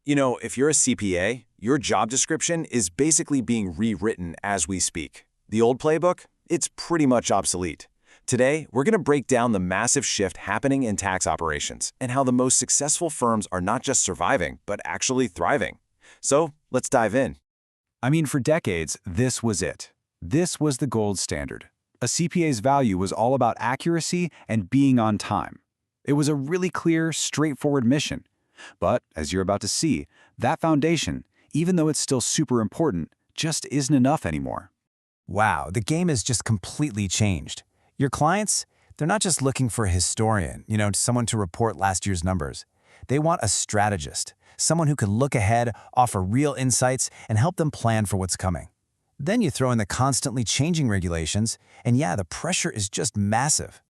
You know, if you're a CPA, your job description is basically being rewritten as we speak. The old playbook? It's pretty much obsolete. Today, we're going to break down the massive shift happening in tax operations and how the most successful firms are not just surviving, but actually thriving. So, let's dive in. I mean, for decades, this was it. This was the gold standard. A CPA's value was all about accuracy and being on time. It was a really clear, straightforward mission. But, as you're about to see, that foundation, even though it's still super important, just isn't enough anymore. Wow, the game has just completely changed. Your clients, they're not just looking for a historian, someone to report last year's numbers. They want a strategist, someone who can look ahead, offer real insights, and help them plan for what's coming. Then you throw in the constantly changing regulations, and yeah, the pressure is just massive.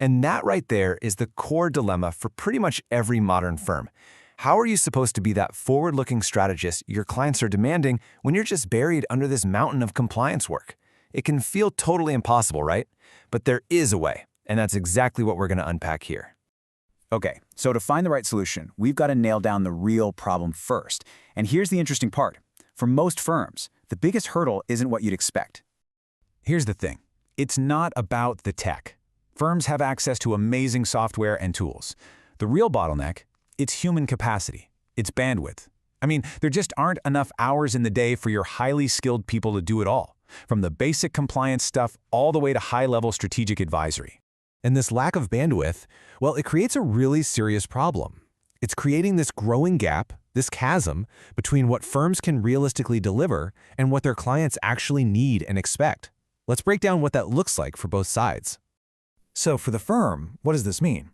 And that right there is the core dilemma for pretty much every modern firm. How are you supposed to be that forward-looking strategist your clients are demanding when you're just buried under this mountain of compliance work? It can feel totally impossible, right? But there is a way, and that's exactly what we're going to unpack here. Okay, so to find the right solution, we've got to nail down the real problem first. And here's the interesting part. For most firms, the biggest hurdle isn't what you'd expect. Here's the thing. It's not about the tech. Firms have access to amazing software and tools. The real bottleneck, it's human capacity. It's bandwidth. I mean, there just aren't enough hours in the day for your highly skilled people to do it all, from the basic compliance stuff all the way to high-level strategic advisory. And this lack of bandwidth, well, it creates a really serious problem. It's creating this growing gap, this chasm, between what firms can realistically deliver and what their clients actually need and expect. Let's break down what that looks like for both sides. So for the firm, what does this mean?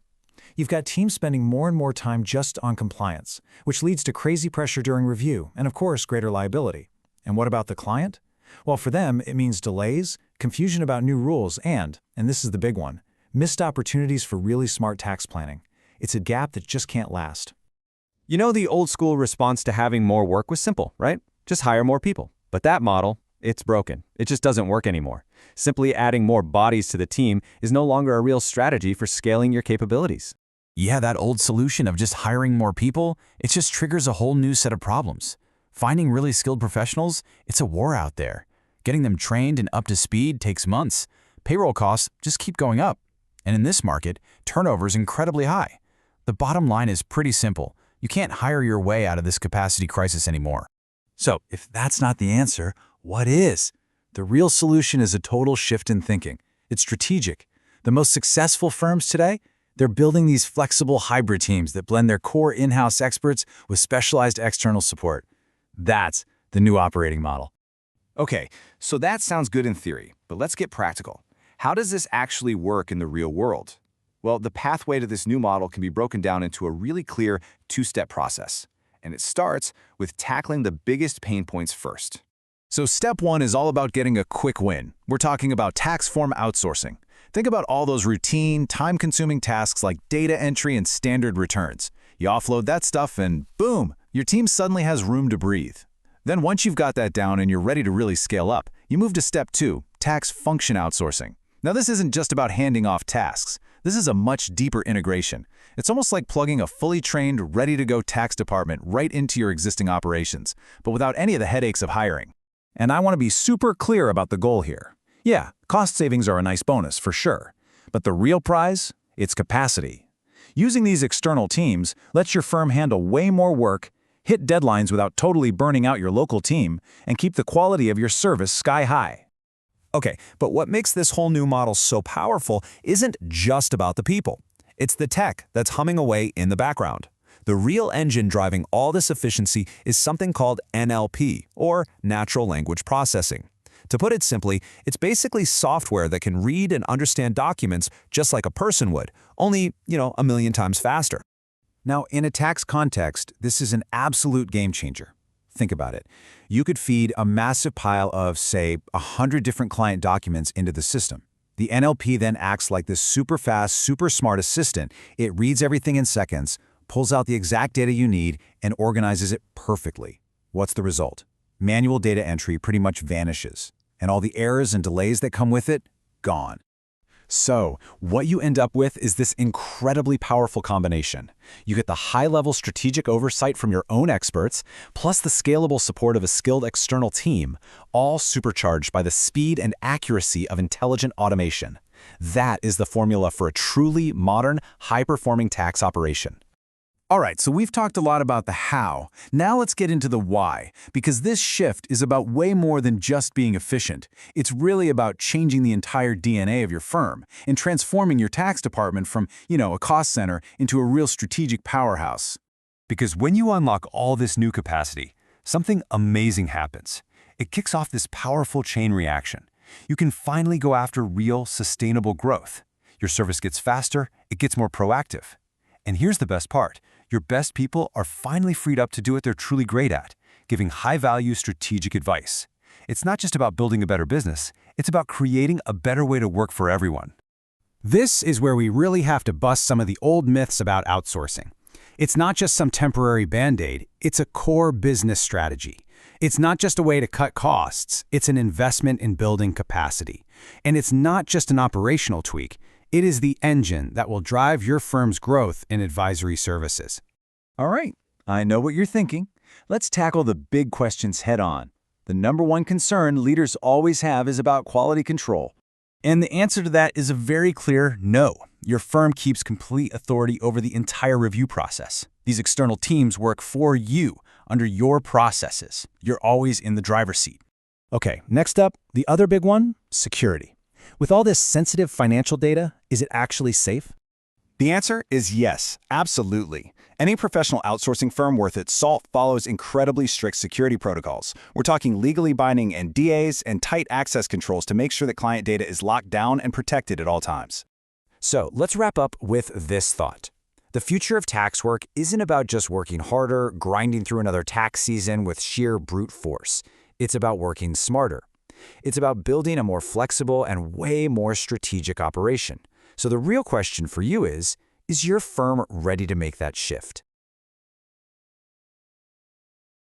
You've got teams spending more and more time just on compliance, which leads to crazy pressure during review and, of course, greater liability. And what about the client? Well, for them, it means delays, confusion about new rules, and this is the big one, missed opportunities for really smart tax planning. It's a gap that just can't last. You know, the old school response to having more work was simple, right? Just hire more people. But that model, it's broken. It just doesn't work anymore. Simply adding more bodies to the team is no longer a real strategy for scaling your capabilities. Yeah, that old solution of just hiring more people, it just triggers a whole new set of problems. Finding really skilled professionals, it's a war out there. Getting them trained and up to speed takes months. Payroll costs just keep going up. And in this market, turnover is incredibly high. The bottom line is pretty simple. You can't hire your way out of this capacity crisis anymore. So, if that's not the answer, what is? The real solution is a total shift in thinking. It's strategic. The most successful firms today, they're building these flexible hybrid teams that blend their core in-house experts with specialized external support. That's the new operating model. Okay, so that sounds good in theory, but let's get practical. How does this actually work in the real world? Well, the pathway to this new model can be broken down into a really clear two-step process. And it starts with tackling the biggest pain points first. So step one is all about getting a quick win. We're talking about tax form outsourcing. Think about all those routine, time-consuming tasks like data entry and standard returns. You offload that stuff and boom, your team suddenly has room to breathe. Then once you've got that down and you're ready to really scale up, you move to step two, tax function outsourcing. Now this isn't just about handing off tasks. This is a much deeper integration. It's almost like plugging a fully trained, ready-to-go tax department right into your existing operations, but without any of the headaches of hiring. And I want to be super clear about the goal here. Yeah, cost savings are a nice bonus for sure, but the real prize, it's capacity. Using these external teams lets your firm handle way more work, hit deadlines without totally burning out your local team, and keep the quality of your service sky high. Okay, but what makes this whole new model so powerful isn't just about the people. It's the tech that's humming away in the background. The real engine driving all this efficiency is something called NLP, or natural language processing. To put it simply, it's basically software that can read and understand documents just like a person would, only, a million times faster. Now, in a tax context, this is an absolute game changer. Think about it. You could feed a massive pile of, say, 100 different client documents into the system. The NLP then acts like this super fast, super smart assistant. It reads everything in seconds, pulls out the exact data you need, and organizes it perfectly. What's the result? Manual data entry pretty much vanishes, and all the errors and delays that come with it, gone. So, what you end up with is this incredibly powerful combination. You get the high-level strategic oversight from your own experts, plus the scalable support of a skilled external team, all supercharged by the speed and accuracy of intelligent automation. That is the formula for a truly modern, high-performing tax operation. All right, so we've talked a lot about the how. Now let's get into the why, because this shift is about way more than just being efficient. It's really about changing the entire DNA of your firm and transforming your tax department from, a cost center into a real strategic powerhouse. Because when you unlock all this new capacity, something amazing happens. It kicks off this powerful chain reaction. You can finally go after real, sustainable growth. Your service gets faster, it gets more proactive. And here's the best part. Your best people are finally freed up to do what they're truly great at, giving high-value strategic advice. It's not just about building a better business, it's about creating a better way to work for everyone. This is where we really have to bust some of the old myths about outsourcing. It's not just some temporary band-aid, it's a core business strategy. It's not just a way to cut costs, it's an investment in building capacity. And it's not just an operational tweak, it is the engine that will drive your firm's growth in advisory services. All right, I know what you're thinking. Let's tackle the big questions head-on. The number one concern leaders always have is about quality control. And the answer to that is a very clear no. Your firm keeps complete authority over the entire review process. These external teams work for you, under your processes. You're always in the driver's seat. Okay, next up, the other big one, security. With all this sensitive financial data, is it actually safe? The answer is yes, absolutely. Any professional outsourcing firm worth its salt follows incredibly strict security protocols. We're talking legally binding NDAs and tight access controls to make sure that client data is locked down and protected at all times. So let's wrap up with this thought. The future of tax work isn't about just working harder, grinding through another tax season with sheer brute force. It's about working smarter. It's about building a more flexible and way more strategic operation. So the real question for you is your firm ready to make that shift?